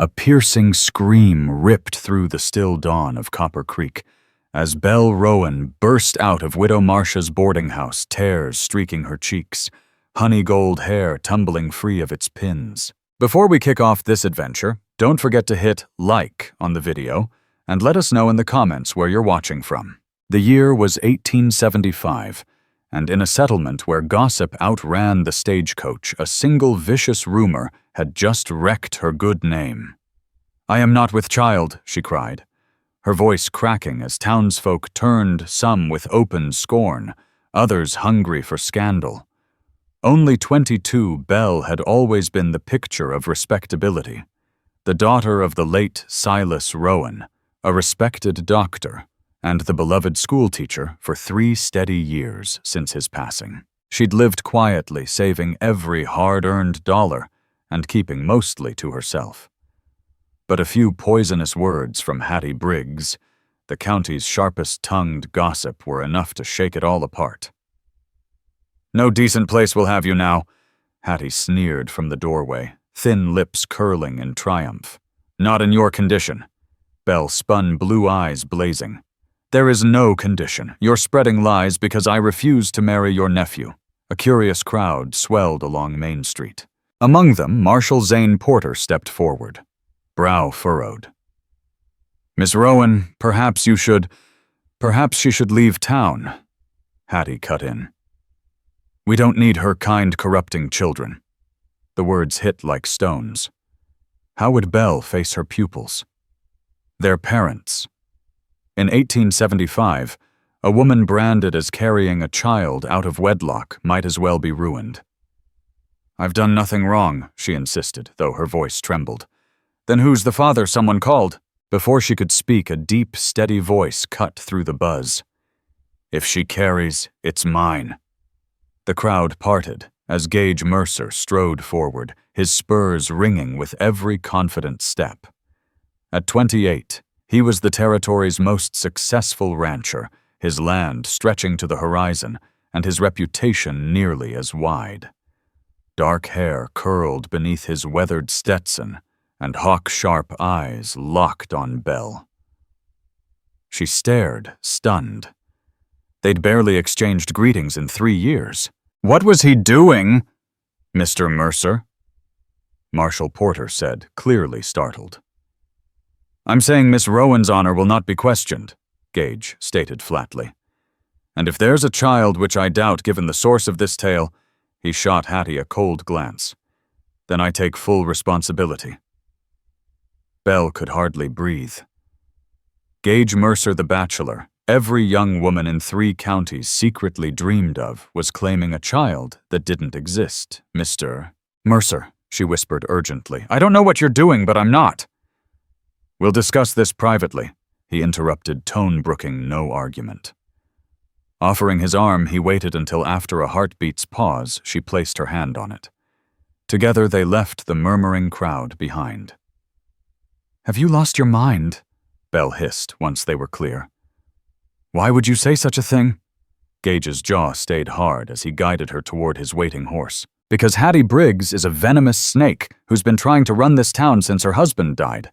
A piercing scream ripped through the still dawn of Copper Creek as Belle Rowan burst out of Widow Marcia's boarding house, tears streaking her cheeks, honey gold hair tumbling free of its pins. Before we kick off this adventure, don't forget to hit like on the video and let us know in the comments where you're watching from. The year was 1875, and in a settlement where gossip outran the stagecoach, a single vicious rumor had just wrecked her good name. "I am not with child," she cried, her voice cracking as townsfolk turned, some with open scorn, others hungry for scandal. Only 22, Belle had always been the picture of respectability, the daughter of the late Silas Rowan, a respected doctor, and the beloved schoolteacher for 3 steady years since his passing. She'd lived quietly, saving every hard-earned dollar and keeping mostly to herself. But a few poisonous words from Hattie Briggs, the county's sharpest-tongued gossip, were enough to shake it all apart. "No decent place will have you now," Hattie sneered from the doorway, thin lips curling in triumph. "Not in your condition." Belle spun, blue eyes blazing. "There is no condition. You're spreading lies because I refuse to marry your nephew." A curious crowd swelled along Main Street. Among them, Marshal Zane Porter stepped forward, brow furrowed. "Miss Rowan, perhaps she should leave town," Hattie cut in. "We don't need her kind corrupting children." The words hit like stones. How would Belle face her pupils? Their parents? In 1875, a woman branded as carrying a child out of wedlock might as well be ruined. "I've done nothing wrong," she insisted, though her voice trembled. "Then who's the father someone called?" Before she could speak, a deep, steady voice cut through the buzz. "If she carries, it's mine." The crowd parted as Gage Mercer strode forward, his spurs ringing with every confident step. At 28, he was the territory's most successful rancher, his land stretching to the horizon and his reputation nearly as wide. Dark hair curled beneath his weathered Stetson, and hawk-sharp eyes locked on Belle. She stared, stunned. They'd barely exchanged greetings in 3 years. "What was he doing, Mr. Mercer?" Marshal Porter said, clearly startled. "I'm saying Miss Rowan's honor will not be questioned," Gage stated flatly. "And if there's a child, which I doubt given the source of this tale," he shot Hattie a cold glance, "then I take full responsibility." Belle could hardly breathe. Gage Mercer the bachelor, every young woman in 3 counties secretly dreamed of, was claiming a child that didn't exist. "Mr. Mercer," she whispered urgently, "I don't know what you're doing, but I'm not." "We'll discuss this privately," he interrupted, tone-brooking no argument. Offering his arm, he waited until after a heartbeat's pause, she placed her hand on it. Together they left the murmuring crowd behind. "Have you lost your mind?" Belle hissed once they were clear. "Why would you say such a thing?" Gage's jaw stayed hard as he guided her toward his waiting horse. "Because Hattie Briggs is a venomous snake who's been trying to run this town since her husband died.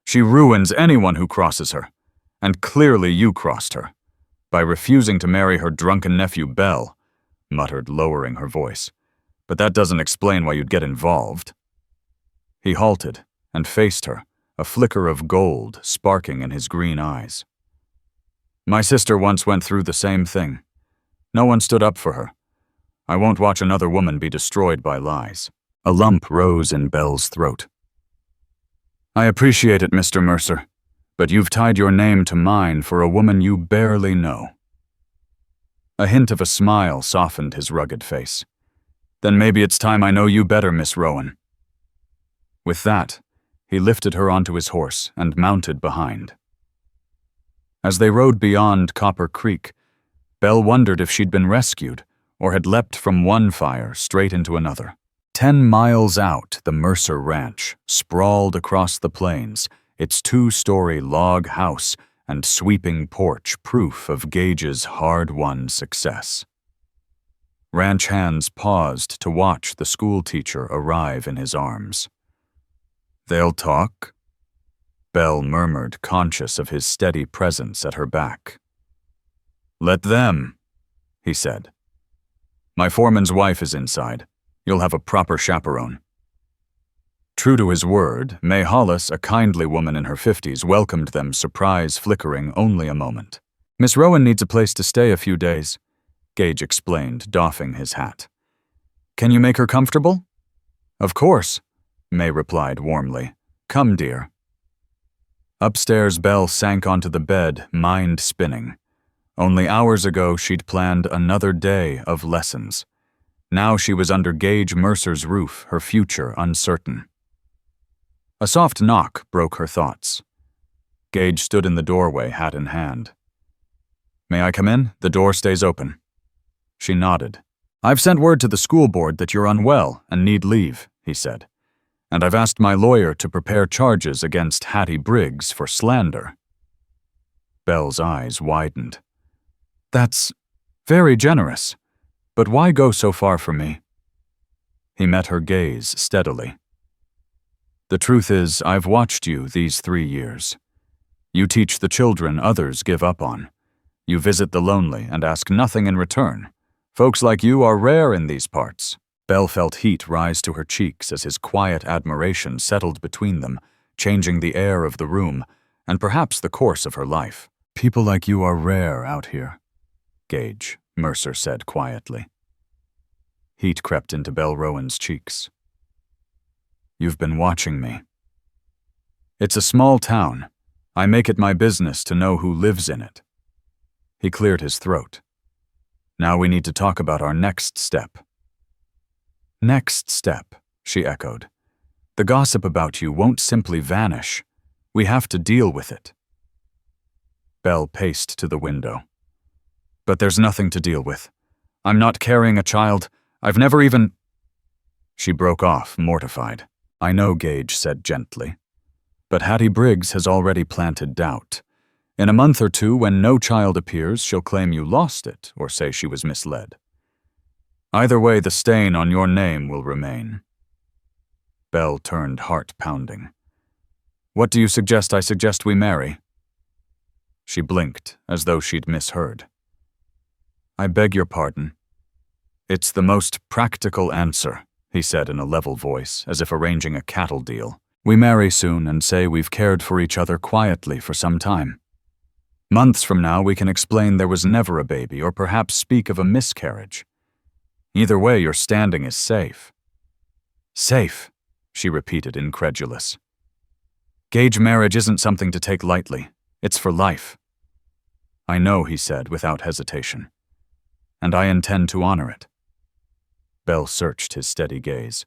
She ruins anyone who crosses her. And clearly you crossed her by refusing to marry her drunken nephew Belle," muttered, lowering her voice. "But that doesn't explain why you'd get involved." He halted and faced her, a flicker of gold sparking in his green eyes. "My sister once went through the same thing. No one stood up for her. I won't watch another woman be destroyed by lies." A lump rose in Belle's throat. "I appreciate it, Mr. Mercer, but you've tied your name to mine for a woman you barely know." A hint of a smile softened his rugged face. "Then maybe it's time I know you better, Miss Rowan." With that, he lifted her onto his horse and mounted behind. As they rode beyond Copper Creek, Belle wondered if she'd been rescued or had leapt from one fire straight into another. 10 miles out, the Mercer Ranch sprawled across the plains, its 2-story log house and sweeping porch proof of Gage's hard-won success. Ranch hands paused to watch the schoolteacher arrive in his arms. They'll talk? Belle murmured, conscious of his steady presence at her back. Let them, he said. My foreman's wife is inside. You'll have a proper chaperone. True to his word, May Hollis, a kindly woman in her 50s, welcomed them, surprise flickering only a moment. Miss Rowan needs a place to stay a few days, Gage explained, doffing his hat. Can you make her comfortable? Of course, May replied warmly. Come, dear. Upstairs, Belle sank onto the bed, mind spinning. Only hours ago, she'd planned another day of lessons. Now she was under Gage Mercer's roof, her future uncertain. A soft knock broke her thoughts. Gage stood in the doorway, hat in hand. May I come in? The door stays open. She nodded. I've sent word to the school board that you're unwell and need leave, he said. And I've asked my lawyer to prepare charges against Hattie Briggs for slander. Belle's eyes widened. That's very generous, but why go so far for me? He met her gaze steadily. The truth is, I've watched you these 3 years. You teach the children others give up on. You visit the lonely and ask nothing in return. Folks like you are rare in these parts. Belle felt heat rise to her cheeks as his quiet admiration settled between them, changing the air of the room and perhaps the course of her life. People like you are rare out here, Gage Mercer said quietly. Heat crept into Belle Rowan's cheeks. You've been watching me. It's a small town. I make it my business to know who lives in it. He cleared his throat. Now we need to talk about our next step. Next step, she echoed. The gossip about you won't simply vanish. We have to deal with it. Belle paced to the window. But there's nothing to deal with. I'm not carrying a child. I've never even... She broke off, mortified. I know, Gage said gently. But Hattie Briggs has already planted doubt. In a month or two, when no child appears, she'll claim you lost it or say she was misled. Either way, the stain on your name will remain. Belle turned, heart pounding. What do you suggest? I suggest we marry. She blinked, as though she'd misheard. I beg your pardon. It's the most practical answer, he said in a level voice, as if arranging a cattle deal. We marry soon and say we've cared for each other quietly for some time. Months from now, we can explain there was never a baby, or perhaps speak of a miscarriage. Either way, your standing is safe. Safe, she repeated, incredulous. Gage marriage isn't something to take lightly. It's for life. I know, he said, without hesitation. And I intend to honor it. Belle searched his steady gaze.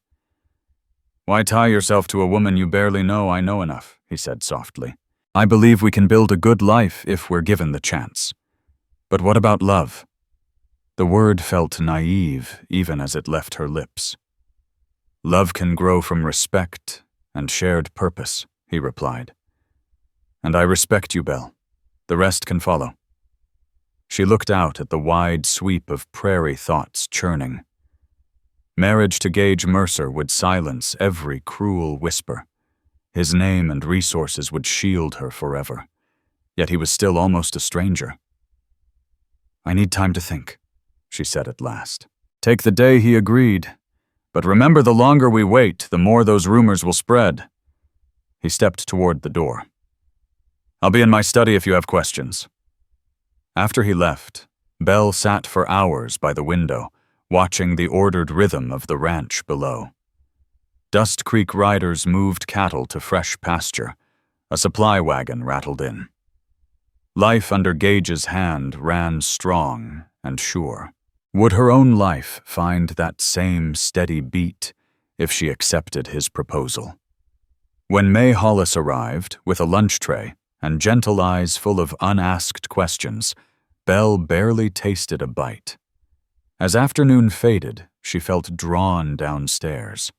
Why tie yourself to a woman you barely know? I know enough, he said softly. I believe we can build a good life if we're given the chance. But what about love? The word felt naive even as it left her lips. Love can grow from respect and shared purpose, he replied. And I respect you, Belle. The rest can follow. She looked out at the wide sweep of prairie thoughts churning. Marriage to Gage Mercer would silence every cruel whisper. His name and resources would shield her forever. Yet he was still almost a stranger. I need time to think, she said at last. Take the day, he agreed. But remember, the longer we wait, the more those rumors will spread. He stepped toward the door. I'll be in my study if you have questions. After he left, Belle sat for hours by the window, watching the ordered rhythm of the ranch below. Dust Creek riders moved cattle to fresh pasture. A supply wagon rattled in. Life under Gage's hand ran strong and sure. Would her own life find that same steady beat if she accepted his proposal? When May Hollis arrived, with a lunch tray and gentle eyes full of unasked questions, Belle barely tasted a bite. As afternoon faded, she felt drawn downstairs.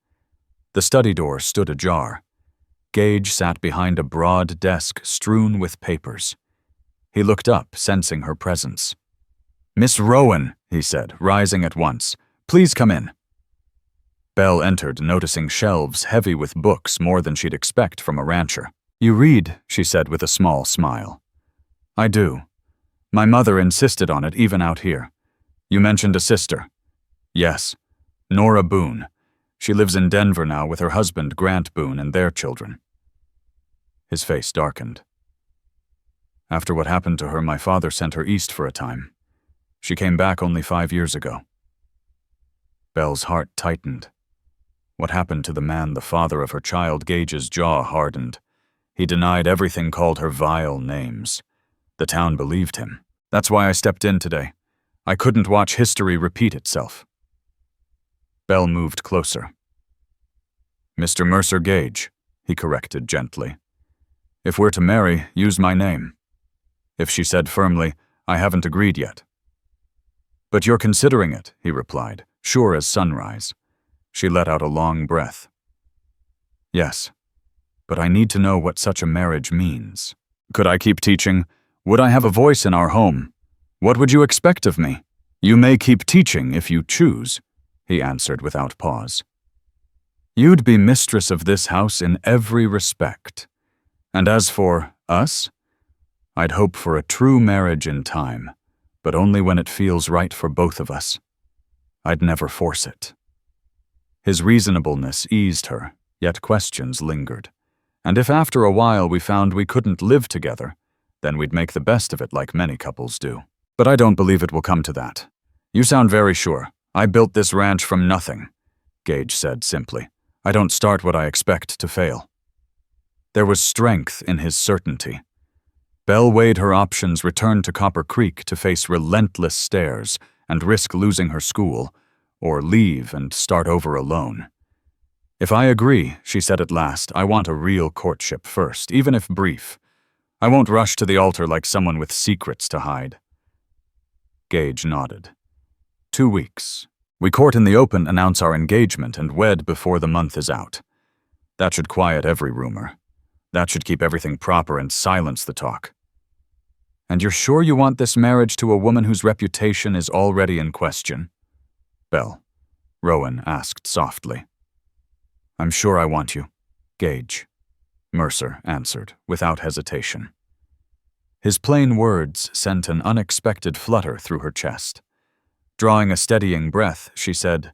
The study door stood ajar. Gage sat behind a broad desk strewn with papers. He looked up, sensing her presence. Miss Rowan, he said, rising at once. Please come in. Belle entered, noticing shelves heavy with books more than she'd expect from a rancher. "You read," she said with a small smile. "I do. My mother insisted on it even out here. You mentioned a sister." "Yes. Nora Boone. She lives in Denver now with her husband, Grant Boone, and their children." His face darkened. "After what happened to her, my father sent her east for a time. She came back only 5 years ago." Belle's heart tightened. What happened to the man, the father of her child? Gage's jaw hardened. He denied everything, called her vile names. The town believed him. "That's why I stepped in today. I couldn't watch history repeat itself." Belle moved closer. "Mr. Mercer Gage," he corrected gently. "If we're to marry, use my name." If she said firmly, "I haven't agreed yet." "But you're considering it," he replied, sure as sunrise. She let out a long breath. "Yes, but I need to know what such a marriage means. Could I keep teaching? Would I have a voice in our home? What would you expect of me?" "You may keep teaching if you choose," he answered without pause. "You'd be mistress of this house in every respect. And as for us, I'd hope for a true marriage in time, but only when it feels right for both of us. I'd never force it." His reasonableness eased her, yet questions lingered. And if after a while we found we couldn't live together, then we'd make the best of it like many couples do. "But I don't believe it will come to that. You sound very sure. I built this ranch from nothing," Gage said simply. "I don't start what I expect to fail." There was strength in his certainty. Belle weighed her options, returned to Copper Creek to face relentless stares and risk losing her school, or leave and start over alone. "If I agree," she said at last, "I want a real courtship first, even if brief. I won't rush to the altar like someone with secrets to hide." Gage nodded. 2 weeks. We court in the open, announce our engagement, and wed before the month is out. That should quiet every rumor. That should keep everything proper and silence the talk." "And you're sure you want this marriage to a woman whose reputation is already in question?" Belle Rowan asked softly. "I'm sure I want you, Gage," Mercer answered without hesitation. His plain words sent an unexpected flutter through her chest. Drawing a steadying breath, she said,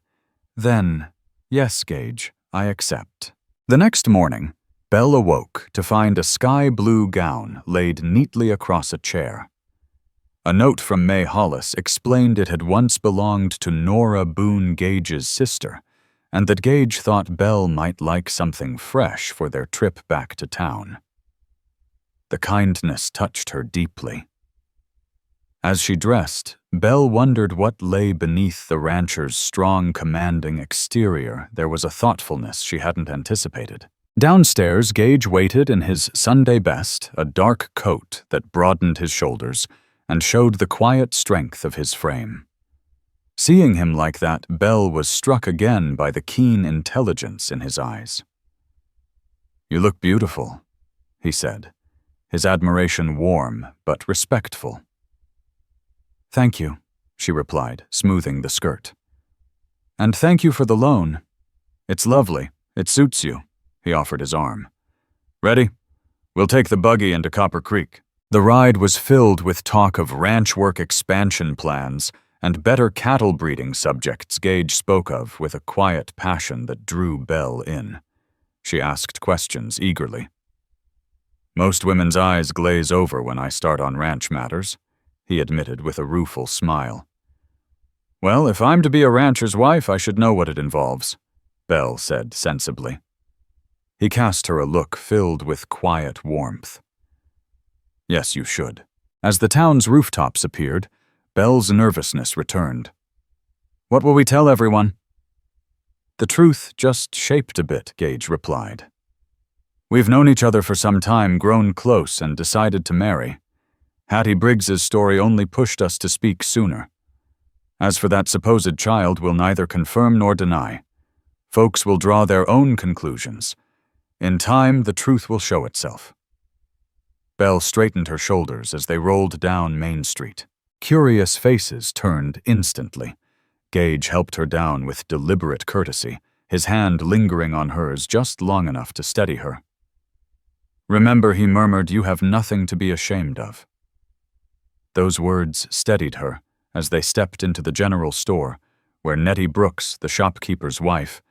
"Then, yes, Gage, I accept." The next morning, Belle awoke to find a sky-blue gown laid neatly across a chair. A note from May Hollis explained it had once belonged to Nora Boone Gage's sister, and that Gage thought Belle might like something fresh for their trip back to town. The kindness touched her deeply. As she dressed, Belle wondered what lay beneath the rancher's strong, commanding exterior. There was a thoughtfulness she hadn't anticipated. Downstairs, Gage waited in his Sunday best, a dark coat that broadened his shoulders and showed the quiet strength of his frame. Seeing him like that, Belle was struck again by the keen intelligence in his eyes. "You look beautiful," he said, his admiration warm but respectful. "Thank you," she replied, smoothing the skirt. "And thank you for the loan. It's lovely. It suits you." He offered his arm. "Ready? We'll take the buggy into Copper Creek." The ride was filled with talk of ranch work expansion plans and better cattle breeding subjects Gage spoke of with a quiet passion that drew Belle in. She asked questions eagerly. "Most women's eyes glaze over when I start on ranch matters," he admitted with a rueful smile. "Well, if I'm to be a rancher's wife, I should know what it involves," Belle said sensibly. He cast her a look filled with quiet warmth. "Yes, you should." As the town's rooftops appeared, Belle's nervousness returned. "What will we tell everyone?" "The truth just shaped a bit," Gage replied. "We've known each other for some time, grown close, and decided to marry. Hattie Briggs's story only pushed us to speak sooner. As for that supposed child, we'll neither confirm nor deny. Folks will draw their own conclusions. In time, the truth will show itself." Belle straightened her shoulders as they rolled down Main Street. Curious faces turned instantly. Gage helped her down with deliberate courtesy, his hand lingering on hers just long enough to steady her. "Remember," he murmured, "you have nothing to be ashamed of." Those words steadied her as they stepped into the general store, where Nettie Brooks, the shopkeeper's wife,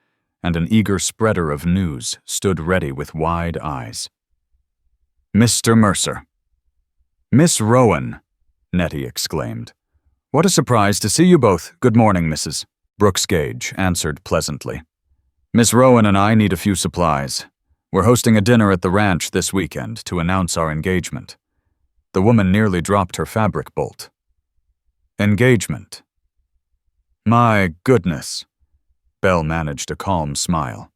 and an eager spreader of news stood ready with wide eyes. "Mr. Mercer." "Miss Rowan," Nettie exclaimed. "What a surprise to see you both. Good morning, Mrs. Brooks." Gage answered pleasantly. "Miss Rowan and I need a few supplies. We're hosting a dinner at the ranch this weekend to announce our engagement." The woman nearly dropped her fabric bolt. "Engagement? My goodness." Belle managed a calm smile.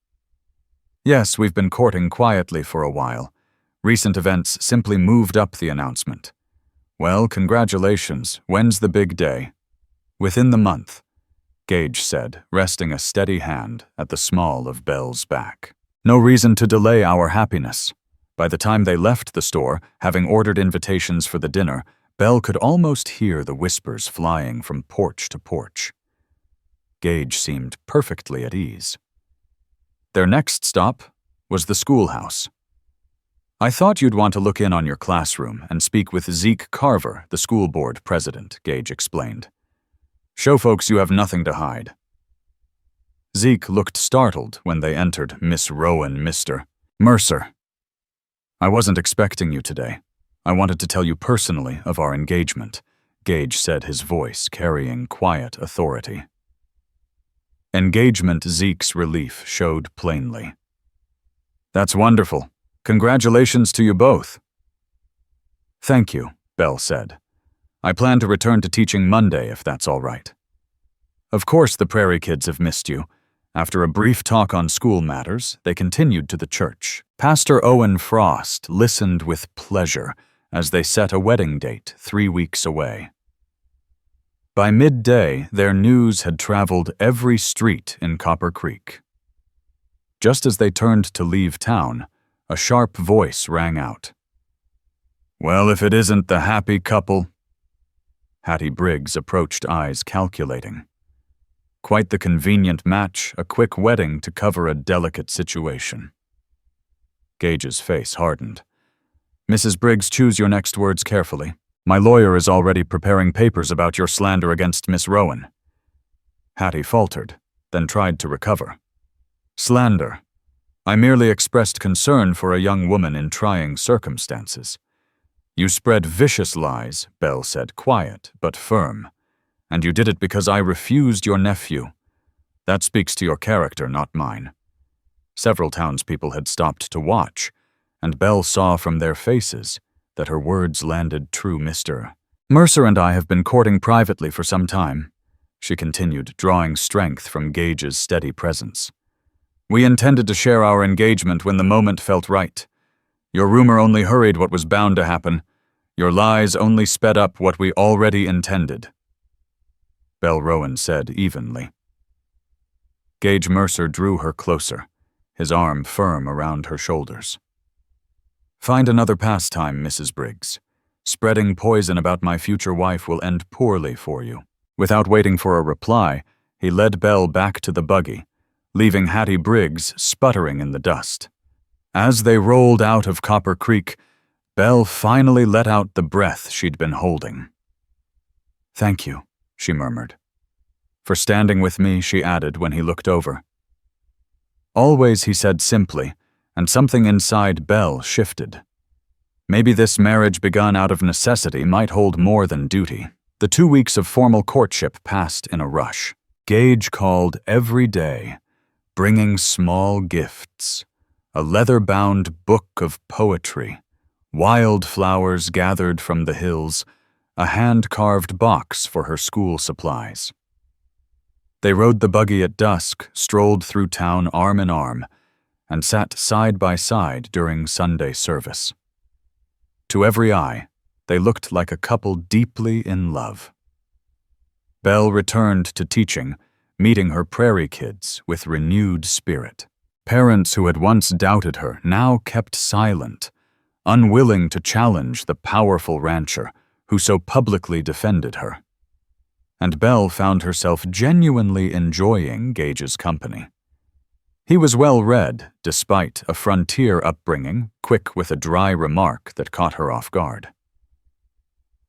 "Yes, we've been courting quietly for a while. Recent events simply moved up the announcement. Well, congratulations. When's the big day?" "Within the month," Gage said, resting a steady hand at the small of Belle's back. "No reason to delay our happiness." By the time they left the store, having ordered invitations for the dinner, Belle could almost hear the whispers flying from porch to porch. Gage seemed perfectly at ease. Their next stop was the schoolhouse. "I thought you'd want to look in on your classroom and speak with Zeke Carver, the school board president," Gage explained. "Show folks you have nothing to hide." Zeke looked startled when they entered Miss Rowan. "Mr. Mercer, I wasn't expecting you today. I wanted to tell you personally of our engagement," Gage said, his voice carrying quiet authority. Engagement. Zeke's relief showed plainly. "That's wonderful. Congratulations to you both." "Thank you," Belle said. "I plan to return to teaching Monday if that's all right." Of course the Prairie kids have missed you. After a brief talk on school matters, they continued to the church. Pastor Owen Frost listened with pleasure as they set a wedding date 3 weeks away. By midday, their news had traveled every street in Copper Creek. Just as they turned to leave town, a sharp voice rang out. "Well, if it isn't the happy couple." Hattie Briggs approached, eyes calculating. Quite the convenient match, a quick wedding to cover a delicate situation. Gage's face hardened. "Mrs. Briggs, choose your next words carefully. My lawyer is already preparing papers about your slander against Miss Rowan." Hattie faltered, then tried to recover. "Slander. I merely expressed concern for a young woman in trying circumstances." "You spread vicious lies," Belle said, quiet but firm. "And you did it because I refused your nephew. That speaks to your character, not mine." Several townspeople had stopped to watch, and Belle saw from their faces that her words landed true. "Mr. Mercer and I have been courting privately for some time," she continued, drawing strength from Gage's steady presence. "We intended to share our engagement when the moment felt right. Your rumor only hurried what was bound to happen. Your lies only sped up what we already intended." Belle Rowan said evenly. Gage Mercer drew her closer, his arm firm around her shoulders. "Find another pastime, Mrs. Briggs. Spreading poison about my future wife will end poorly for you." Without waiting for a reply, he led Belle back to the buggy, leaving Hattie Briggs sputtering in the dust. As they rolled out of Copper Creek, Belle finally let out the breath she'd been holding. "Thank you," she murmured. "For standing with me," she added when he looked over. "Always," he said simply, and something inside Belle shifted. Maybe this marriage begun out of necessity might hold more than duty. The 2 weeks of formal courtship passed in a rush. Gage called every day, bringing small gifts, a leather-bound book of poetry, wildflowers gathered from the hills, a hand-carved box for her school supplies. They rode the buggy at dusk, strolled through town arm in arm, and sat side by side during Sunday service. To every eye, they looked like a couple deeply in love. Belle returned to teaching, meeting her Prairie kids with renewed spirit. Parents who had once doubted her now kept silent, unwilling to challenge the powerful rancher who so publicly defended her. And Belle found herself genuinely enjoying Gage's company. He was well-read, despite a frontier upbringing, quick with a dry remark that caught her off guard.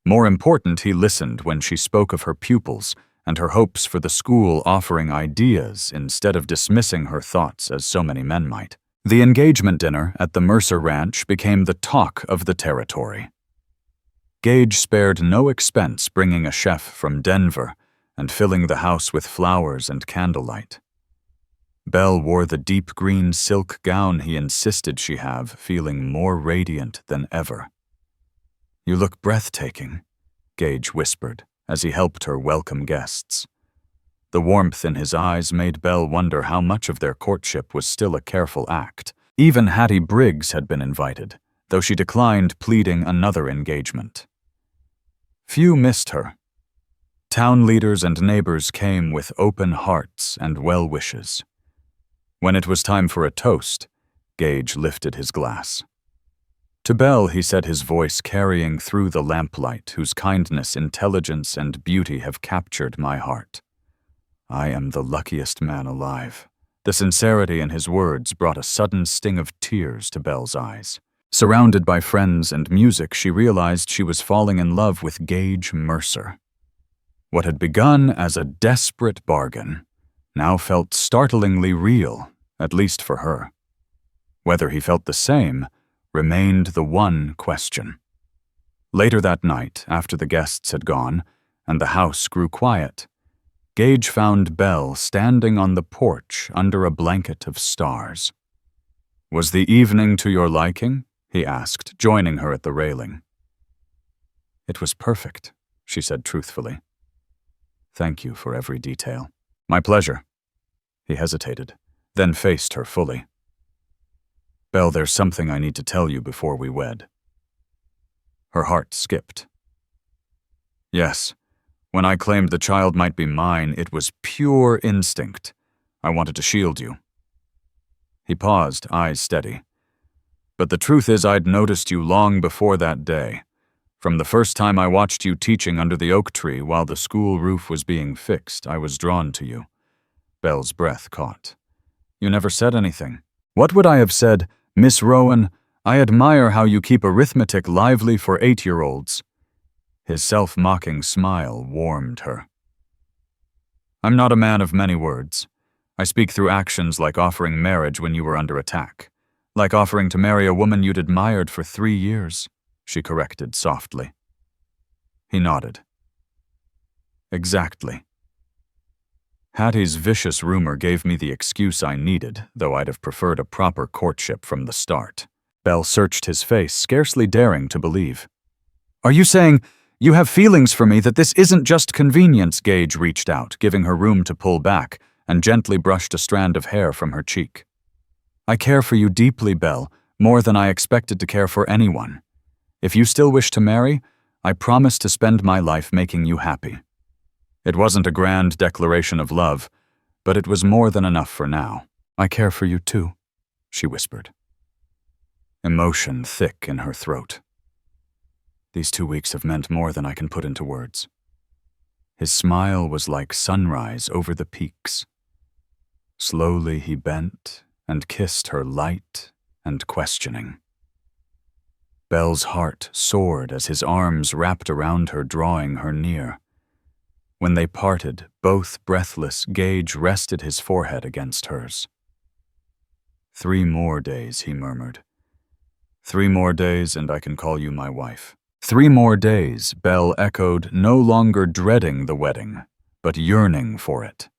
More important, he listened when she spoke of her pupils and her hopes for the school offering ideas instead of dismissing her thoughts as so many men might. The engagement dinner at the Mercer Ranch became the talk of the territory. Gage spared no expense bringing a chef from Denver and filling the house with flowers and candlelight. Belle wore the deep green silk gown he insisted she have, feeling more radiant than ever. "You look breathtaking," Gage whispered as he helped her welcome guests. The warmth in his eyes made Belle wonder how much of their courtship was still a careful act. Even Hattie Briggs had been invited, though she declined, pleading another engagement. Few missed her. Town leaders and neighbors came with open hearts and well wishes. When it was time for a toast, Gage lifted his glass. To Belle, he said, his voice carrying through the lamplight, whose kindness, intelligence, and beauty have captured my heart. "I am the luckiest man alive." The sincerity in his words brought a sudden sting of tears to Belle's eyes. Surrounded by friends and music, she realized she was falling in love with Gage Mercer. What had begun as a desperate bargain now felt startlingly real, at least for her. Whether he felt the same remained the one question. Later that night, after the guests had gone and the house grew quiet, Gage found Belle standing on the porch under a blanket of stars. "Was the evening to your liking?" he asked, joining her at the railing. "It was perfect," she said truthfully. "Thank you for every detail." "My pleasure." He hesitated, then faced her fully. "Belle, there's something I need to tell you before we wed." Her heart skipped. "Yes. When I claimed the child might be mine, it was pure instinct. I wanted to shield you." He paused, eyes steady. "But the truth is I'd noticed you long before that day. From the first time I watched you teaching under the oak tree while the school roof was being fixed, I was drawn to you." Belle's breath caught. "You never said anything." "What would I have said? Miss Rowan, I admire how you keep arithmetic lively for 8-year-olds. His self-mocking smile warmed her. "I'm not a man of many words. I speak through actions, like offering marriage when you were under attack. Like offering to marry a woman you'd admired for 3 years, she corrected softly. He nodded. Exactly. Hattie's vicious rumor gave me the excuse I needed, though I'd have preferred a proper courtship from the start. Belle searched his face, scarcely daring to believe. "Are you saying you have feelings for me, that this isn't just convenience?" Gage reached out, giving her room to pull back, and gently brushed a strand of hair from her cheek. "I care for you deeply, Belle, more than I expected to care for anyone. If you still wish to marry, I promise to spend my life making you happy." It wasn't a grand declaration of love, but it was more than enough for now. "I care for you too," she whispered. Emotion thick in her throat. These 2 weeks have meant more than I can put into words. His smile was like sunrise over the peaks. Slowly he bent and kissed her, light and questioning. Belle's heart soared as his arms wrapped around her, drawing her near. When they parted, both breathless, Gage rested his forehead against hers. 3 more days, he murmured. 3 more days and I can call you my wife. 3 more days, Belle echoed, no longer dreading the wedding, but yearning for it.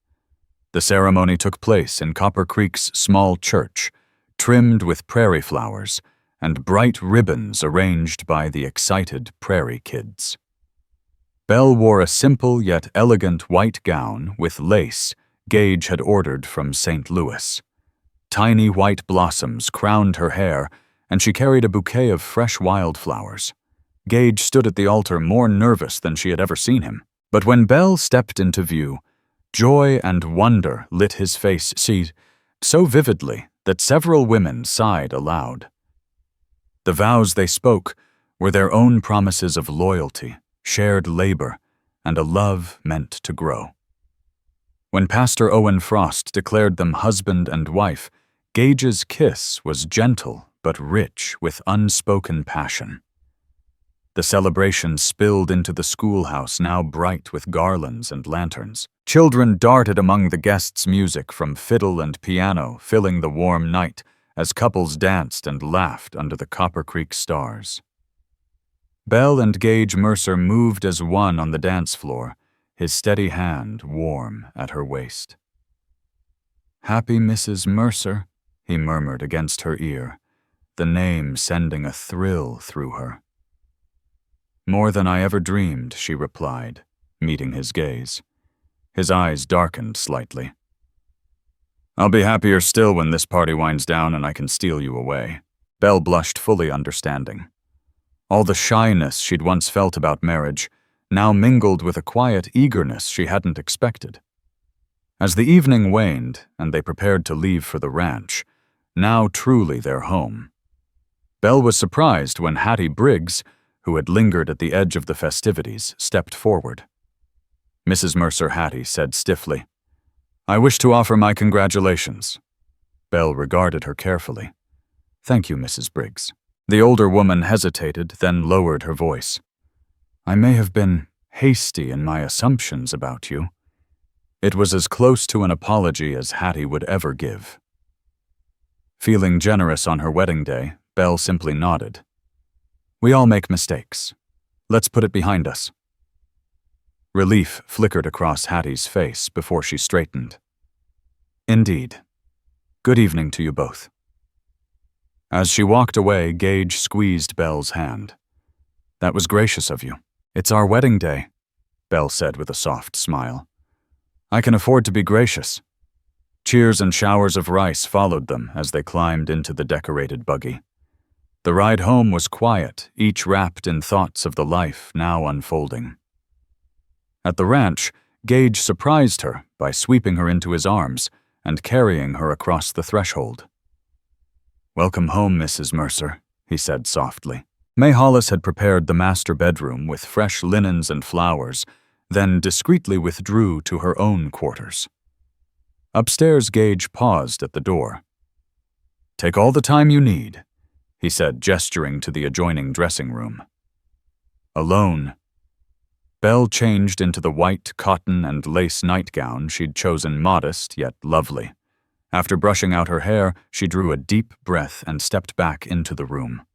The ceremony took place in Copper Creek's small church, trimmed with prairie flowers and bright ribbons arranged by the excited prairie kids. Belle wore a simple yet elegant white gown with lace Gage had ordered from St. Louis. Tiny white blossoms crowned her hair, and she carried a bouquet of fresh wildflowers. Gage stood at the altar more nervous than she had ever seen him. But when Belle stepped into view, joy and wonder lit his face so vividly that several women sighed aloud. The vows they spoke were their own promises of loyalty, shared labor, and a love meant to grow. When Pastor Owen Frost declared them husband and wife, Gage's kiss was gentle but rich with unspoken passion. The celebration spilled into the schoolhouse, now bright with garlands and lanterns. Children darted among the guests' music from fiddle and piano, filling the warm night as couples danced and laughed under the Copper Creek stars. Belle and Gage Mercer moved as one on the dance floor, his steady hand warm at her waist. "Happy Mrs. Mercer," he murmured against her ear, the name sending a thrill through her. "More than I ever dreamed," she replied, meeting his gaze. His eyes darkened slightly. "I'll be happier still when this party winds down and I can steal you away." Belle blushed, fully understanding. All the shyness she'd once felt about marriage now mingled with a quiet eagerness she hadn't expected. As the evening waned and they prepared to leave for the ranch, now truly their home, Belle was surprised when Hattie Briggs, who had lingered at the edge of the festivities, stepped forward. Mrs. Mercer Hattie said stiffly, "I wish to offer my congratulations." Belle regarded her carefully. "Thank you, Mrs. Briggs." The older woman hesitated, then lowered her voice. "I may have been hasty in my assumptions about you." It was as close to an apology as Hattie would ever give. Feeling generous on her wedding day, Belle simply nodded. "We all make mistakes. Let's put it behind us." Relief flickered across Hattie's face before she straightened. "Indeed. Good evening to you both." As she walked away, Gage squeezed Belle's hand. "That was gracious of you." "It's our wedding day," Belle said with a soft smile. "I can afford to be gracious." Cheers and showers of rice followed them as they climbed into the decorated buggy. The ride home was quiet, each wrapped in thoughts of the life now unfolding. At the ranch, Gage surprised her by sweeping her into his arms and carrying her across the threshold. "Welcome home, Mrs. Mercer," he said softly. May Hollis had prepared the master bedroom with fresh linens and flowers, then discreetly withdrew to her own quarters. Upstairs, Gage paused at the door. "Take all the time you need," he said, gesturing to the adjoining dressing room. Alone, Belle changed into the white cotton and lace nightgown she'd chosen, modest yet lovely. After brushing out her hair, she drew a deep breath and stepped back into the room.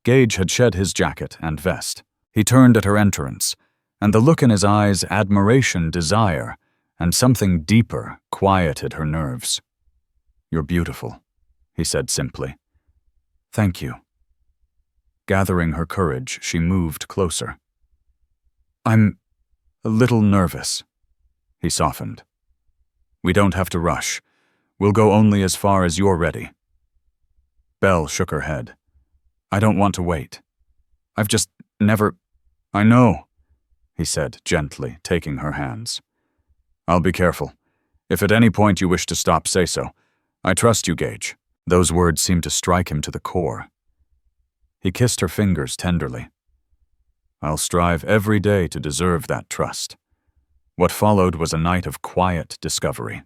Gage had shed his jacket and vest. He turned at her entrance, and the look in his eyes, admiration, desire, and something deeper, quieted her nerves. "You're beautiful," he said simply. "Thank you." Gathering her courage, she moved closer. "I'm a little nervous," he softened. "We don't have to rush. We'll go only as far as you're ready." Belle shook her head. "I don't want to wait. I've just never—" "I know," he said gently, taking her hands. "I'll be careful. If at any point you wish to stop, say so. I trust you, Gage." Those words seemed to strike him to the core. He kissed her fingers tenderly. "I'll strive every day to deserve that trust." What followed was a night of quiet discovery.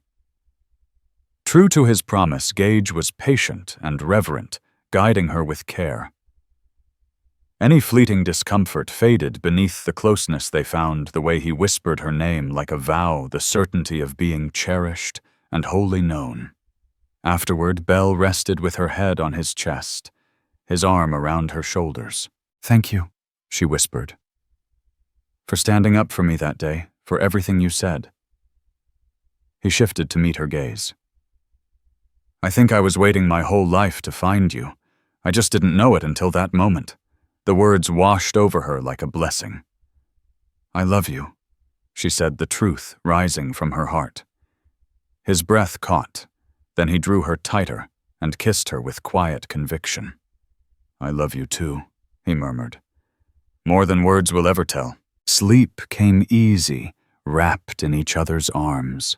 True to his promise, Gage was patient and reverent, guiding her with care. Any fleeting discomfort faded beneath the closeness they found, the way he whispered her name like a vow, the certainty of being cherished and wholly known. Afterward, Belle rested with her head on his chest, his arm around her shoulders. "Thank you," she whispered, "for standing up for me that day, for everything you said." He shifted to meet her gaze. "I think I was waiting my whole life to find you. I just didn't know it until that moment." The words washed over her like a blessing. "I love you," she said, the truth rising from her heart. His breath caught, then he drew her tighter and kissed her with quiet conviction. "I love you too," he murmured. "More than words will ever tell." Sleep came easy, wrapped in each other's arms.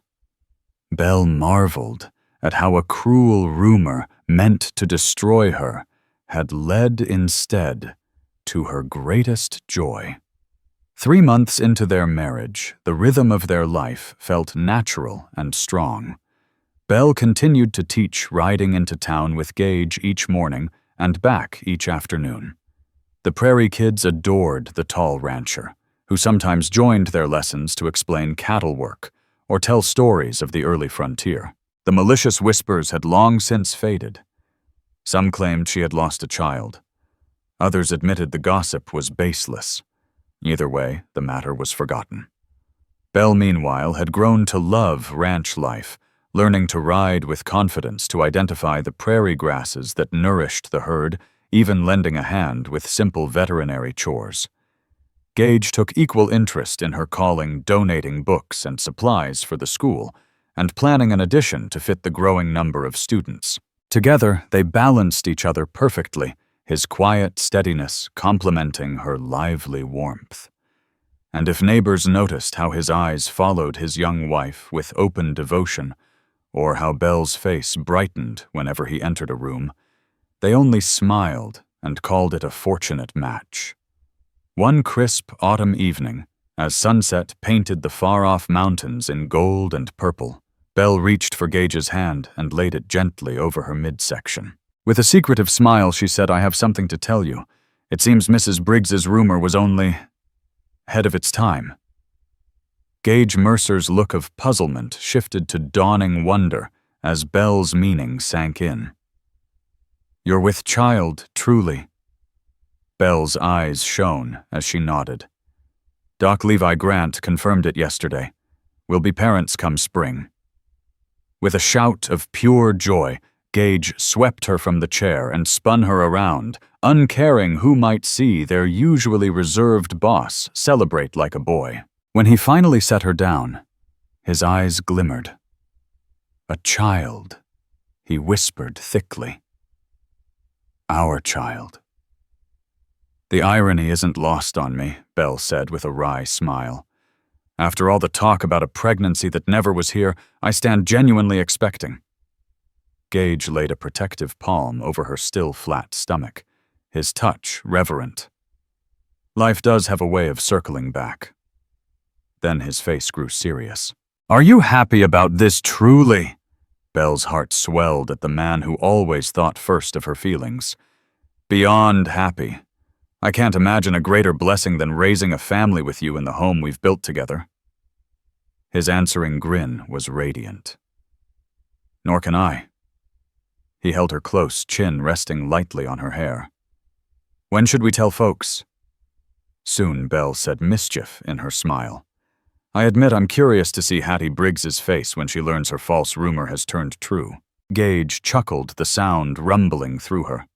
Belle marveled at how a cruel rumor meant to destroy her had led instead to her greatest joy. 3 months into their marriage, the rhythm of their life felt natural and strong. Belle continued to teach riding into town with Gage each morning and back each afternoon. The prairie kids adored the tall rancher, who sometimes joined their lessons to explain cattle work or tell stories of the early frontier. The malicious whispers had long since faded. Some claimed she had lost a child. Others admitted the gossip was baseless. Either way, the matter was forgotten. Belle, meanwhile, had grown to love ranch life, learning to ride with confidence to identify the prairie grasses that nourished the herd, even lending a hand with simple veterinary chores. Gage took equal interest in her calling, donating books and supplies for the school, and planning an addition to fit the growing number of students. Together, they balanced each other perfectly, his quiet steadiness complementing her lively warmth. And if neighbors noticed how his eyes followed his young wife with open devotion, or how Belle's face brightened whenever he entered a room, they only smiled and called it a fortunate match. One crisp autumn evening, as sunset painted the far-off mountains in gold and purple, Belle reached for Gage's hand and laid it gently over her midsection. With a secretive smile, she said, "I have something to tell you. It seems Mrs. Briggs's rumor was only ahead of its time." Gage Mercer's look of puzzlement shifted to dawning wonder as Belle's meaning sank in. "You're with child, truly." Belle's eyes shone as she nodded. "Doc Levi Grant confirmed it yesterday. We'll be parents come spring." With a shout of pure joy, Gage swept her from the chair and spun her around, uncaring who might see their usually reserved boss celebrate like a boy. When he finally set her down, his eyes glimmered. "A child," he whispered thickly. "Our child." "The irony isn't lost on me," Belle said with a wry smile. "After all the talk about a pregnancy that never was here, I stand genuinely expecting." Gage laid a protective palm over her still flat stomach, his touch reverent. "Life does have a way of circling back." Then his face grew serious. "Are you happy about this truly?" Belle's heart swelled at the man who always thought first of her feelings. "Beyond happy. I can't imagine a greater blessing than raising a family with you in the home we've built together." His answering grin was radiant. "Nor can I." He held her close, chin resting lightly on her hair. "When should we tell folks?" Soon, Belle said, mischief in her smile. "I admit I'm curious to see Hattie Briggs's face when she learns her false rumor has turned true." Gage chuckled, the sound rumbling through her.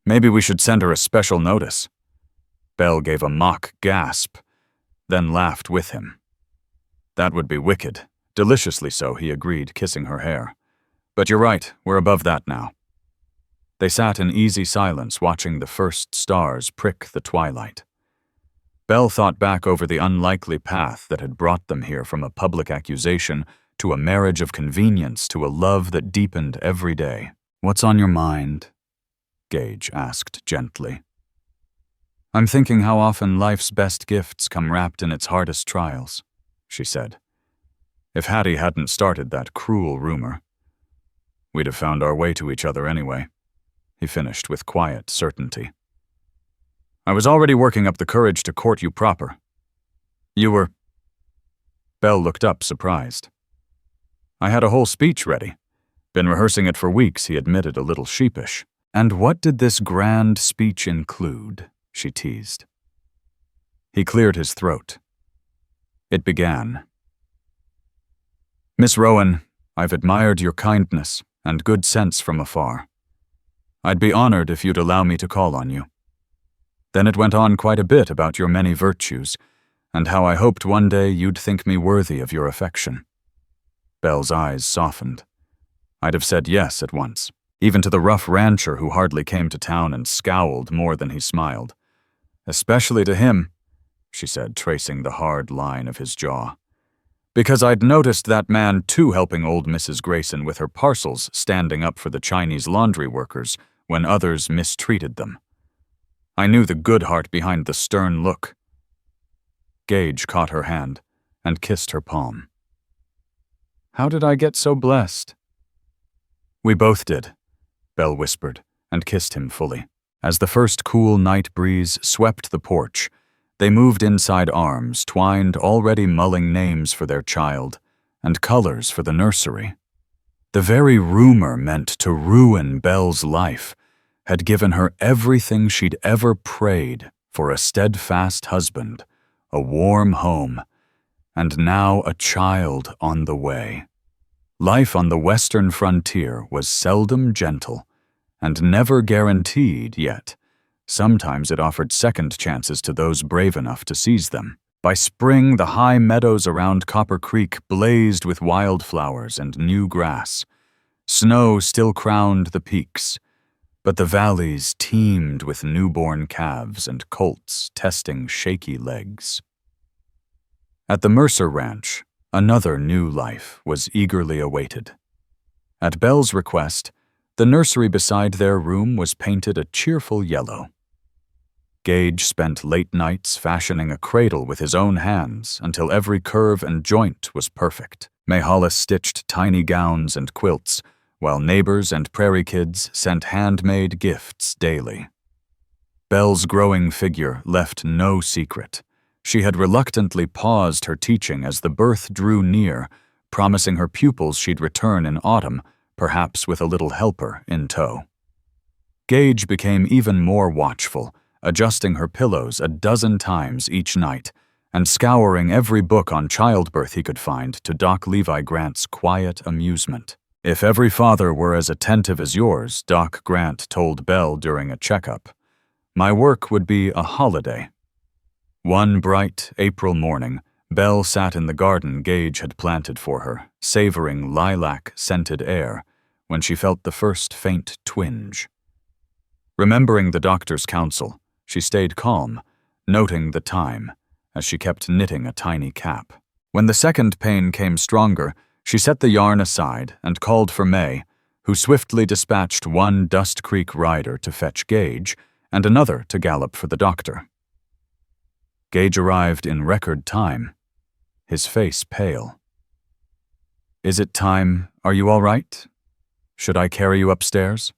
"Maybe we should send her a special notice." Belle gave a mock gasp, then laughed with him. "That would be wicked. Deliciously so," he agreed, kissing her hair. "But you're right, we're above that now." They sat in easy silence, watching the first stars prick the twilight. Belle thought back over the unlikely path that had brought them here, from a public accusation to a marriage of convenience to a love that deepened every day. "What's on your mind?" Gage asked gently. "I'm thinking how often life's best gifts come wrapped in its hardest trials," she said. "If Hattie hadn't started that cruel rumor, we'd have found our way to each other anyway," he finished with quiet certainty. "I was already working up the courage to court you proper." "You were—" Belle looked up, surprised. "I had a whole speech ready. Been rehearsing it for weeks," he admitted, a little sheepish. "And what did this grand speech include?" she teased. He cleared his throat. It began. "Miss Rowan, I've admired your kindness and good sense from afar. I'd be honored if you'd allow me to call on you." Then it went on quite a bit about your many virtues, and how I hoped one day you'd think me worthy of your affection. Belle's eyes softened. I'd have said yes at once, even to the rough rancher who hardly came to town and scowled more than he smiled. "Especially to him," she said, tracing the hard line of his jaw. "Because I'd noticed that man too helping old Mrs. Grayson with her parcels, standing up for the Chinese laundry workers when others mistreated them. I knew the good heart behind the stern look." Gage caught her hand and kissed her palm. "How did I get so blessed?" "We both did," Belle whispered, and kissed him fully. As the first cool night breeze swept the porch, they moved inside arms twined, already mulling names for their child and colors for the nursery. The very rumor meant to ruin Belle's life had given her everything she'd ever prayed for: a steadfast husband, a warm home, and now a child on the way. Life on the western frontier was seldom gentle and never guaranteed, yet sometimes it offered second chances to those brave enough to seize them. By spring, the high meadows around Copper Creek blazed with wildflowers and new grass. Snow still crowned the peaks, but the valleys teemed with newborn calves and colts testing shaky legs. At the Mercer Ranch, another new life was eagerly awaited. At Belle's request, the nursery beside their room was painted a cheerful yellow. Gage spent late nights fashioning a cradle with his own hands until every curve and joint was perfect. Mayhollis stitched tiny gowns and quilts, while neighbors and prairie kids sent handmade gifts daily. Belle's growing figure left no secret. She had reluctantly paused her teaching as the birth drew near, promising her pupils she'd return in autumn, perhaps with a little helper in tow. Gage became even more watchful, adjusting her pillows a dozen times each night and scouring every book on childbirth he could find to Doc Levi Grant's quiet amusement. "If every father were as attentive as yours," Doc Grant told Belle during a checkup, "my work would be a holiday." One bright April morning, Belle sat in the garden Gage had planted for her, savoring lilac-scented air, when she felt the first faint twinge. Remembering the doctor's counsel, she stayed calm, noting the time, as she kept knitting a tiny cap. When the second pain came stronger, she set the yarn aside and called for May, who swiftly dispatched one Dust Creek rider to fetch Gage and another to gallop for the doctor. Gage arrived in record time, his face pale. "Is it time? Are you all right? Should I carry you upstairs?"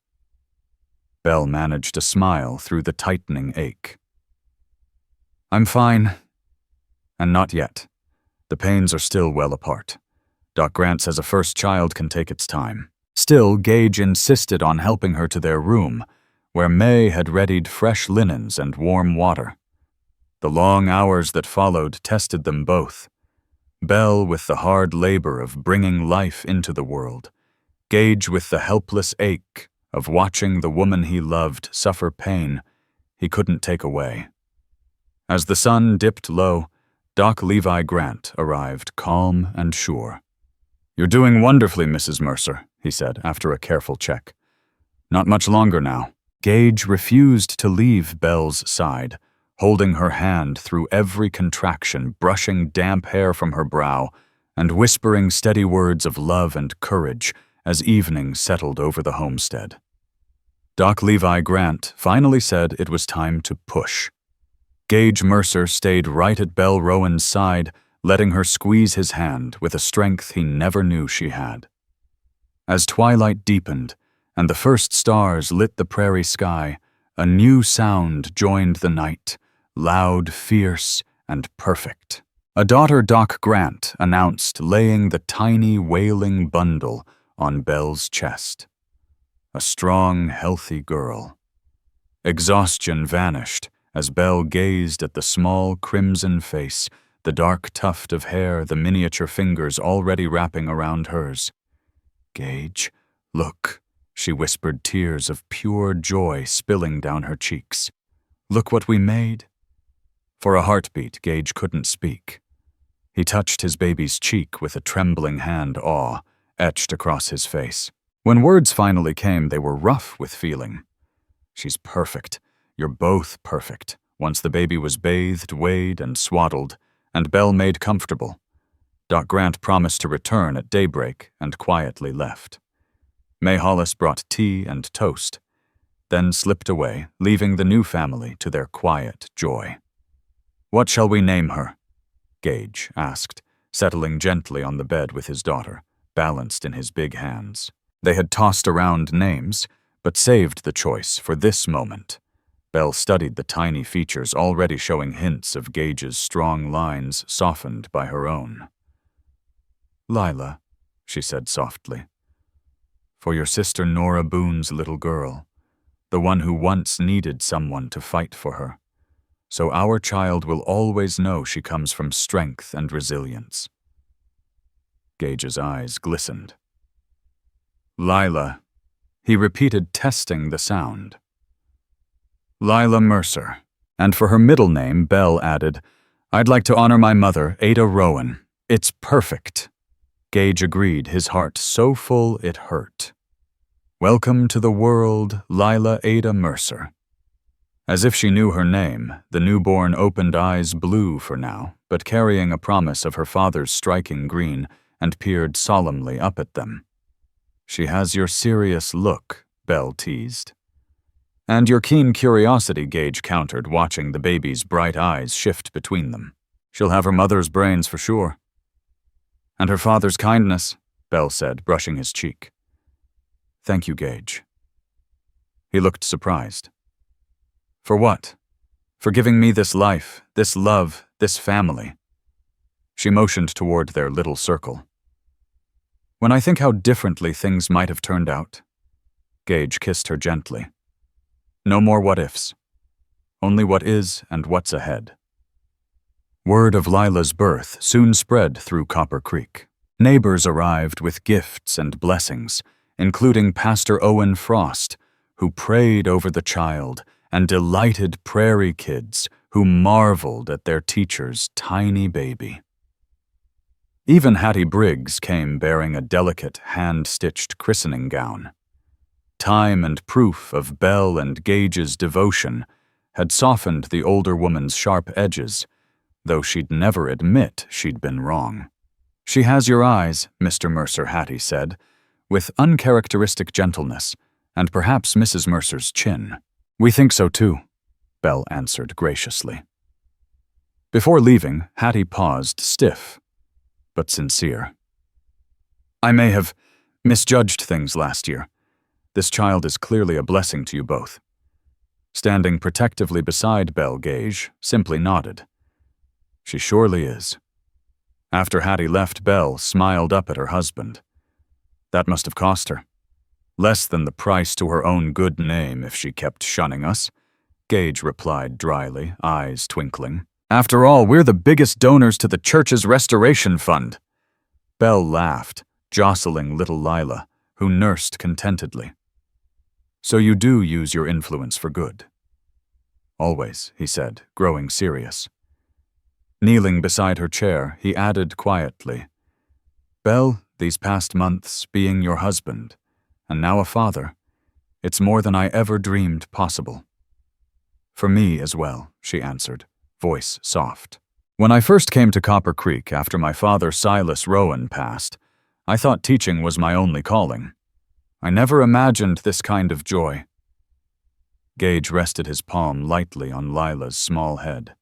Belle managed a smile through the tightening ache. "I'm fine. And not yet. The pains are still well apart. Doc Grant says a first child can take its time." Still, Gage insisted on helping her to their room, where May had readied fresh linens and warm water. The long hours that followed tested them both. Belle with the hard labor of bringing life into the world, Gage with the helpless ache of watching the woman he loved suffer pain he couldn't take away. As the sun dipped low, Doc Levi Grant arrived, calm and sure. "You're doing wonderfully, Mrs. Mercer," he said after a careful check. "Not much longer now." Gage refused to leave Belle's side, holding her hand through every contraction, brushing damp hair from her brow, and whispering steady words of love and courage as evening settled over the homestead. Doc Levi Grant finally said it was time to push. Gage Mercer stayed right at Belle Rowan's side, letting her squeeze his hand with a strength he never knew she had. As twilight deepened and the first stars lit the prairie sky, a new sound joined the night, loud, fierce, and perfect. A daughter Doc Grant announced, laying the tiny, wailing bundle on Belle's chest. A strong, healthy girl. Exhaustion vanished as Belle gazed at the small, crimson face, the dark tuft of hair, the miniature fingers already wrapping around hers. "Gage, look," she whispered, tears of pure joy spilling down her cheeks. "Look what we made." For a heartbeat, Gage couldn't speak. He touched his baby's cheek with a trembling hand, awe etched across his face. When words finally came, they were rough with feeling. "She's perfect. You're both perfect." Once the baby was bathed, weighed, and swaddled, and Belle made comfortable, Doc Grant promised to return at daybreak and quietly left. Mayhollis brought tea and toast, then slipped away, leaving the new family to their quiet joy. "What shall we name her?" Gage asked, settling gently on the bed with his daughter, balanced in his big hands. They had tossed around names, but saved the choice for this moment. Belle studied the tiny features already showing hints of Gage's strong lines softened by her own. "Lila," she said softly, "for your sister Nora Boone's little girl, the one who once needed someone to fight for her. So our child will always know she comes from strength and resilience." Gage's eyes glistened. "Lila," he repeated, testing the sound. "Lila Mercer." And for her middle name, Belle added, "I'd like to honor my mother, Ada Rowan. It's perfect." Gage agreed, his heart so full it hurt. "Welcome to the world, Lila Ada Mercer." As if she knew her name, the newborn opened eyes blue for now, but carrying a promise of her father's striking green, and peered solemnly up at them. "She has your serious look," Belle teased. "And your keen curiosity," Gage countered, watching the baby's bright eyes shift between them. "She'll have her mother's brains for sure." "And her father's kindness," Belle said, brushing his cheek. "Thank you, Gage." He looked surprised. "For what? For giving me this life, this love, this family." She motioned toward their little circle. "When I think how differently things might have turned out." Gage kissed her gently. "No more what-ifs. Only what is and what's ahead." Word of Lila's birth soon spread through Copper Creek. Neighbors arrived with gifts and blessings, including Pastor Owen Frost, who prayed over the child, and delighted prairie kids who marveled at their teacher's tiny baby. Even Hattie Briggs came bearing a delicate, hand-stitched christening gown. Time and proof of Belle and Gage's devotion had softened the older woman's sharp edges, though she'd never admit she'd been wrong. "She has your eyes," Mr. Mercer, Hattie said, with uncharacteristic gentleness, and perhaps Mrs. Mercer's chin. "We think so too," Belle answered graciously. Before leaving, Hattie paused, stiff, but sincere. "I may have misjudged things last year. This child is clearly a blessing to you both." Standing protectively beside Belle, Gage simply nodded. "She surely is." After Hattie left, Belle smiled up at her husband. "That must have cost her. Less than the price to her own good name if she kept shunning us," Gage replied dryly, eyes twinkling. "After all, we're the biggest donors to the church's restoration fund." Belle laughed, jostling little Lila, who nursed contentedly. "So you do use your influence for good?" "Always," he said, growing serious. Kneeling beside her chair, he added quietly, "Belle, these past months, being your husband, and now a father, it's more than I ever dreamed possible." "For me as well," she answered, voice soft. "When I first came to Copper Creek after my father Silas Rowan passed, I thought teaching was my only calling. I never imagined this kind of joy." Gage rested his palm lightly on Lila's small head.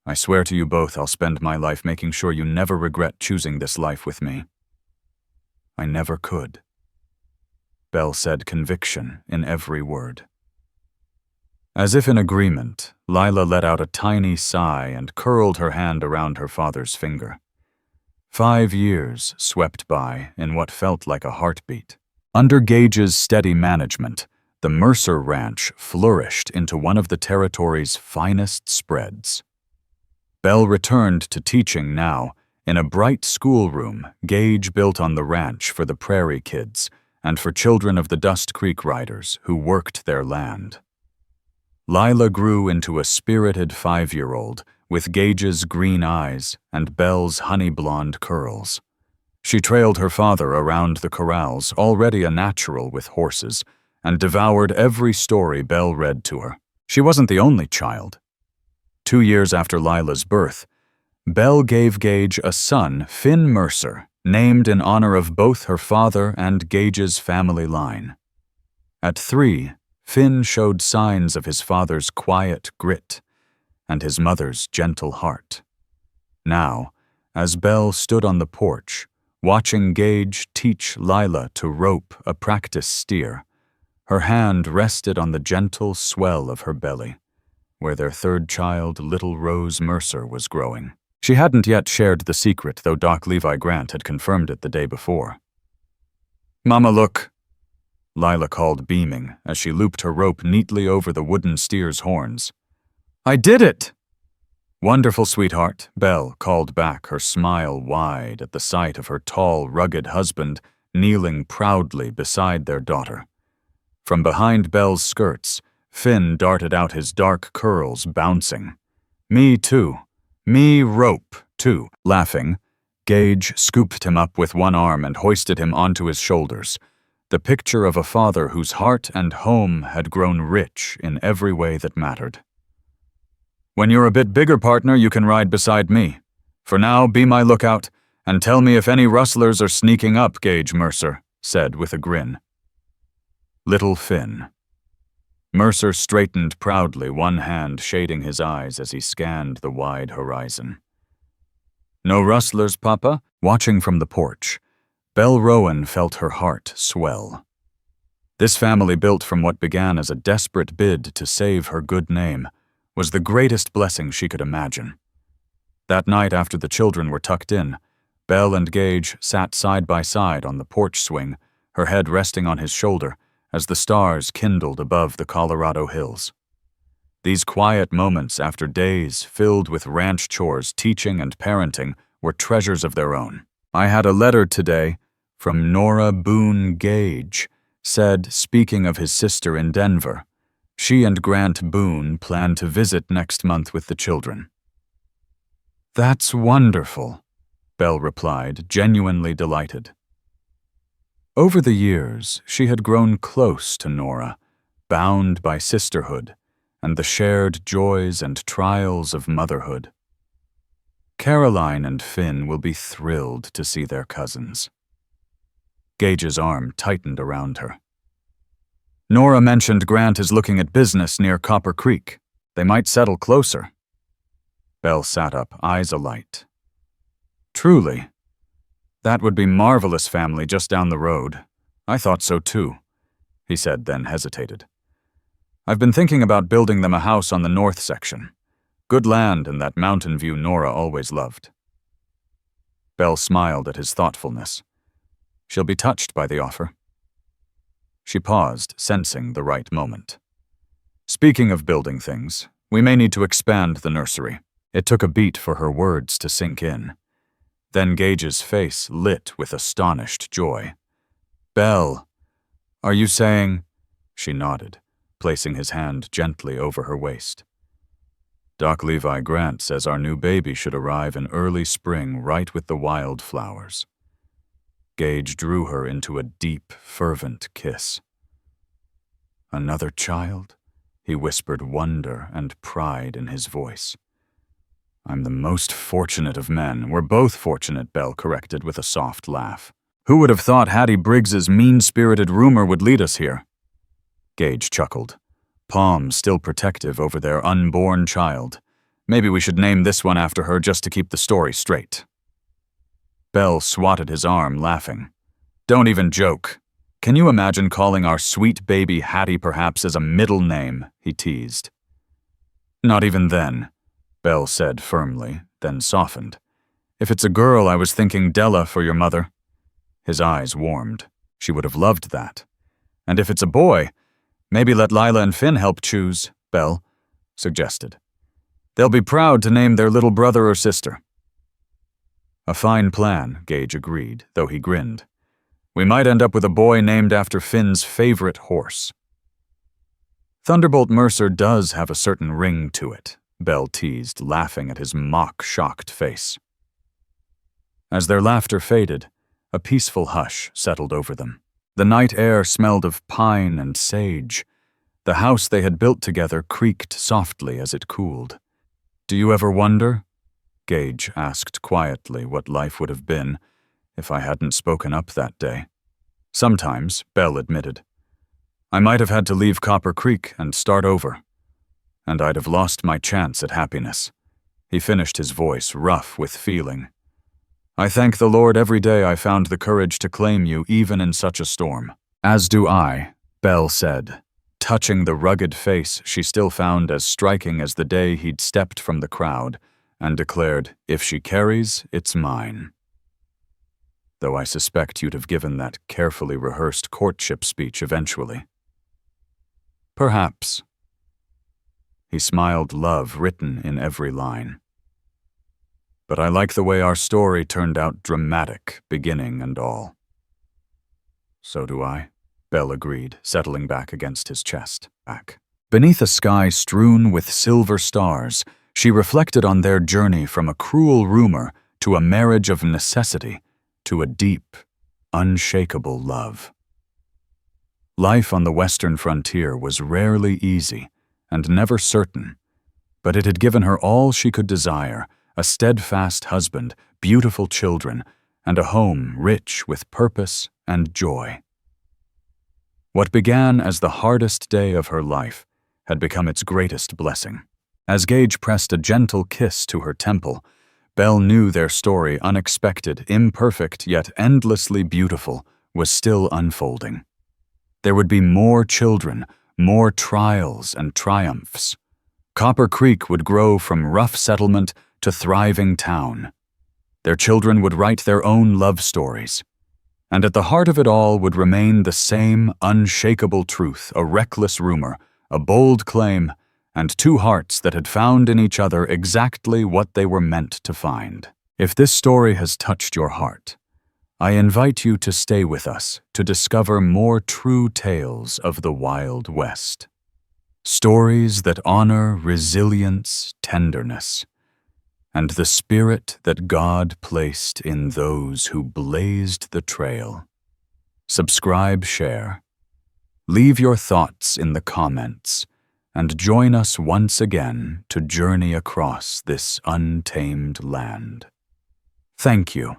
"I swear to you both I'll spend my life making sure you never regret choosing this life with me." "I never could." Belle said, conviction in every word. As if in agreement, Lila let out a tiny sigh and curled her hand around her father's finger. 5 years swept by in what felt like a heartbeat. Under Gage's steady management, the Mercer Ranch flourished into one of the territory's finest spreads. Belle returned to teaching now, in a bright schoolroom Gage built on the ranch for the prairie kids and for children of the Dust Creek riders who worked their land. Lila grew into a spirited 5-year-old with Gage's green eyes and Belle's honey-blonde curls. She trailed her father around the corrals, already a natural with horses, and devoured every story Belle read to her. She wasn't the only child. 2 years after Lila's birth, Belle gave Gage a son, Finn Mercer, named in honor of both her father and Gage's family line. At 3, Finn showed signs of his father's quiet grit and his mother's gentle heart. Now, as Belle stood on the porch, watching Gage teach Lila to rope a practice steer, her hand rested on the gentle swell of her belly, where their third child, little Rose Mercer, was growing. She hadn't yet shared the secret, though Doc Levi Grant had confirmed it the day before. "Mama, look," Lila called, beaming, as she looped her rope neatly over the wooden steer's horns. "I did it!" "Wonderful, sweetheart," Belle called back, her smile wide at the sight of her tall, rugged husband kneeling proudly beside their daughter. From behind Belle's skirts, Finn darted out his dark curls, bouncing. "Me too. Me rope, too." Laughing, Gage scooped him up with one arm and hoisted him onto his shoulders, the picture of a father whose heart and home had grown rich in every way that mattered. "When you're a bit bigger, partner, you can ride beside me. For now, be my lookout, and tell me if any rustlers are sneaking up," Gage Mercer said with a grin. Little Finn. Mercer straightened proudly, one hand shading his eyes as he scanned the wide horizon. "No rustlers, Papa?" Watching from the porch, Belle Rowan felt her heart swell. This family, built from what began as a desperate bid to save her good name, was the greatest blessing she could imagine. That night, after the children were tucked in, Belle and Gage sat side by side on the porch swing, her head resting on his shoulder, as the stars kindled above the Colorado hills. These quiet moments after days filled with ranch chores, teaching, and parenting were treasures of their own. "I had a letter today from Nora Boone Gage," said, speaking of his sister in Denver. She and Grant Boone plan to visit next month with the children. "That's wonderful," Belle replied, genuinely delighted. Over the years, she had grown close to Nora, bound by sisterhood and the shared joys and trials of motherhood. Caroline and Finn will be thrilled to see their cousins. Gage's arm tightened around her. "Nora mentioned Grant is looking at business near Copper Creek. They might settle closer." Belle sat up, eyes alight. "Truly? That would be marvelous, family, just down the road. I thought so too," he said, then hesitated. "I've been thinking about building them a house on the north section. Good land and that mountain view Nora always loved." Belle smiled at his thoughtfulness. She'll be touched by the offer. She paused, sensing the right moment. "Speaking of building things, we may need to expand the nursery." It took a beat for her words to sink in. Then Gage's face lit with astonished joy. "Belle, are you saying—" She nodded, placing his hand gently over her waist. "Doc Levi Grant says our new baby should arrive in early spring, right with the wildflowers." Gage drew her into a deep, fervent kiss. "Another child?" he whispered, wonder and pride in his voice. "I'm the most fortunate of men." "We're both fortunate," Belle corrected with a soft laugh. "Who would have thought Hattie Briggs's mean-spirited rumor would lead us here?" Gage chuckled, palms still protective over their unborn child. "Maybe we should name this one after her just to keep the story straight." Belle swatted his arm, laughing. "Don't even joke. Can you imagine calling our sweet baby Hattie perhaps as a middle name?" he teased. "Not even then," Belle said firmly, then softened. "If it's a girl, I was thinking Della for your mother." His eyes warmed. She would have loved that. "And if it's a boy, maybe let Lila and Finn help choose," Belle suggested. "They'll be proud to name their little brother or sister." "A fine plan," Gage agreed, though he grinned. "We might end up with a boy named after Finn's favorite horse." "Thunderbolt Mercer does have a certain ring to it," Belle teased, laughing at his mock-shocked face. As their laughter faded, a peaceful hush settled over them. The night air smelled of pine and sage. The house they had built together creaked softly as it cooled. "Do you ever wonder," Gage asked quietly, "what life would have been if I hadn't spoken up that day?" "Sometimes," Belle admitted. "I might have had to leave Copper Creek and start over. And I'd have lost my chance at happiness." He finished, his voice rough with feeling. I thank the Lord every day I found the courage to claim you even in such a storm. As do I, Belle said, touching the rugged face she still found as striking as the day he'd stepped from the crowd, and declared, if she carries, it's mine. Though I suspect you'd have given that carefully rehearsed courtship speech eventually. Perhaps. He smiled, love written in every line. But I like the way our story turned out, dramatic, beginning and all. So do I, Belle agreed, settling back against his chest. Beneath a sky strewn with silver stars, she reflected on their journey from a cruel rumor to a marriage of necessity, to a deep, unshakable love. Life on the western frontier was rarely easy and never certain, but it had given her all she could desire, a steadfast husband, beautiful children, and a home rich with purpose and joy. What began as the hardest day of her life had become its greatest blessing. As Gage pressed a gentle kiss to her temple, Belle knew their story, unexpected, imperfect, yet endlessly beautiful, was still unfolding. There would be more children, more trials and triumphs. Copper Creek would grow from rough settlement to thriving town. Their children would write their own love stories. And at the heart of it all would remain the same unshakable truth, a reckless rumor, a bold claim, and two hearts that had found in each other exactly what they were meant to find. If this story has touched your heart, I invite you to stay with us to discover more true tales of the Wild West. Stories that honor resilience, tenderness, and the spirit that God placed in those who blazed the trail. Subscribe, share, leave your thoughts in the comments, and join us once again to journey across this untamed land. Thank you.